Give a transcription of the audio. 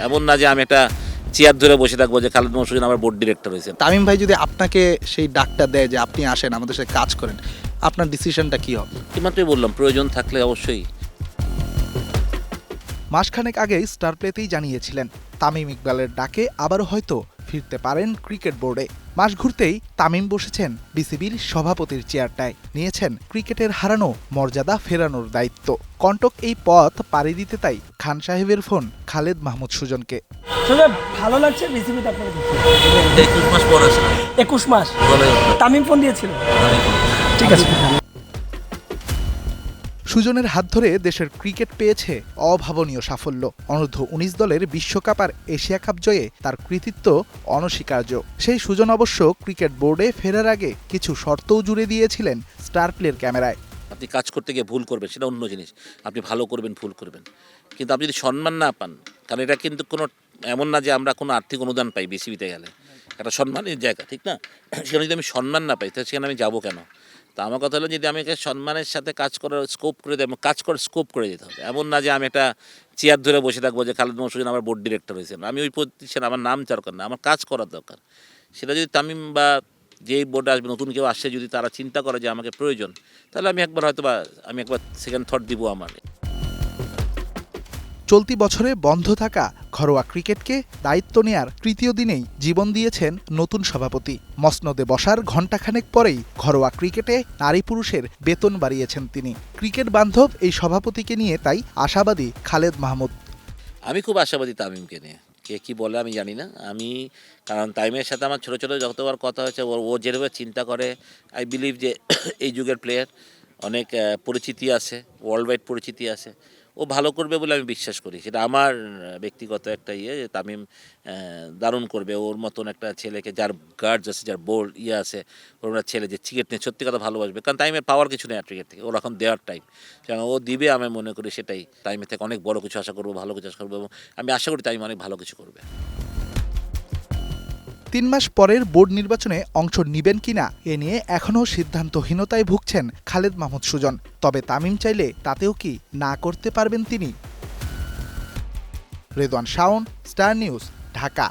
এমন না যে আমি একটা চেয়ার ধরে বসে থাকবো যে খালেদ মোহাম্মদ সুজন আমার বোর্ড ডিরেক্টর হয়েছে। তামিম ভাই যদি আপনাকে সেই ডাকটা দেয় যে আপনি আসেন আমাদের সাথে কাজ করেন, আপনার ডিসিশনটা কি হবে? মাত্রই বললাম প্রয়োজন থাকলে অবশ্যই। মাসখানেক আগেই স্টার প্লেতেই জানিয়েছিলেন তামিম ইকবালের ডাকে আবারও হয়তো ফিরতে পারেন ক্রিকেট বোর্ডে। মাস ঘুরতেই তামিম বসেছেন বিসিবির সভাপতির চেয়ারটায়, নিয়েছেন ক্রিকেটের হারানো মর্যাদা ফেরানোর দায়িত্ব। কণ্টক এই পথ পাড়ি দিতে তাই খান সাহেবের ফোন খালেদ মাহমুদ সুজনকে। আসলে ভালো লাগছে বিসিবিতে আপনাকে দেখতে। 21 মাস পর আসলে 21 মাস তামিম ফোন দিয়েছিল। ঠিক আছে। সুজনের হাত ধরে দেশের ক্রিকেট পেয়েছে অভাবনীয় সাফল্য। অনূর্ধ্ব-19 দলের বিশ্বকাপ আর এশিয়া কাপ জয়ে তার কৃতিত্ব অনস্বীকার্য। সেই সুজন অবশ্য ক্রিকেট বোর্ডে ফেরার আগে কিছু শর্তও জুড়ে দিয়েছিলেন স্টার প্লের ক্যামেরায়। আপনি কাজ করতে গিয়ে ভুল করবেন সেটা অন্য জিনিস, আপনি ভালো করবেন ভুল করবেন, কিন্তু আপনি যদি সম্মান না পান, কারণ এটা কিন্তু কোনো এমন না যে আমরা কোনো আর্থিক অনুদান পাই বিসিবিতে গেলে, একটা সম্মানের জায়গা, ঠিক না? সেখানে যদি আমি সম্মান না পাই তাহলে সেখানে আমি যাবো কেন? তা আমার কথা হলো যদি আমি সম্মানের সাথে কাজ করার স্কোপ করে দেবো, কাজ করার স্কোপ করে যেতে হবে। এমন না যে আমি একটা চেয়ার ধরে বসে থাকবো যে খালেদ মোহাম্মদ সুজন আমার বোর্ড ডিরেক্টর হয়েছেন, আমি ওই প্রতিষ্ঠান আমার নাম দরকার না, আমার কাজ করার দরকার। সেটা যদি তামিম বা যেই বোর্ডে আসবে নতুন কেউ আসছে যদি তারা চিন্তা করে যে আমাকে প্রয়োজন, তাহলে আমি একবার হয়তো বা আমি একবার সেকেন্ড থট দিব আমার। চলতি বছরে বন্ধ থাকা ঘরোয়া ক্রিকেটকে দায়িত্ব নেয়ার তৃতীয় দিনেই জীবন দিয়েছেন নতুন সভাপতি। মসনদে বসার ঘণ্টাখানেক পরেই ঘরোয়া ক্রিকেটে নারী পুরুষের বেতন বাড়িয়েছেন তিনি। ক্রিকেট বান্ধব এই সভাপতিকে নিয়ে তাই আশাবাদী খালেদ মাহমুদ। আমি খুব আশাবাদী তামিমকে নিয়ে, কে কী বলে আমি জানি না। কারণ তামিমের সাথে আমার ছোটো ছোটো যতবার কথা হয়েছে, ও যেভাবে চিন্তা করে, আই বিলিভ যে এই যুগের প্লেয়ার অনেক পরিচিতি আছে, ওয়ার্ল্ড ওয়াইড পরিচিতি আছে, ও ভালো করবে বলে আমি বিশ্বাস করি। সেটা আমার ব্যক্তিগত একটা যে তামিম দারুণ করবে। ওর মতন একটা ছেলেকে, যার গার্ডস আছে, যার বোল্ড আছে, ওর ছেলে যে ক্রিকেট নিয়ে সত্যি কথা ভালোবাসবে, কারণ তামিমের পাওয়ার কিছু নেই ক্রিকেট থেকে, ওর এখন দেওয়ার টাইম। কারণ ও দিবে, আমি মনে করি সেটাই। তামিমের থেকে অনেক বড় কিছু আশা করবো, ভালো কিছু আশা করবো, এবং আমি আশা করি তামিম অনেক ভালো কিছু করবে। 3 মাস পরের বোর্ড নির্বাচনে অংশ নিবেন কিনা এ নিয়ে এখনও সিদ্ধান্তহীনতায় ভুগছেন খালেদ মাহমুদ সুজন। তবে তামিম চাইলে তাতেও কি না করতে পারবেন তিনি? Redwan Shaon, star news, Dhaka.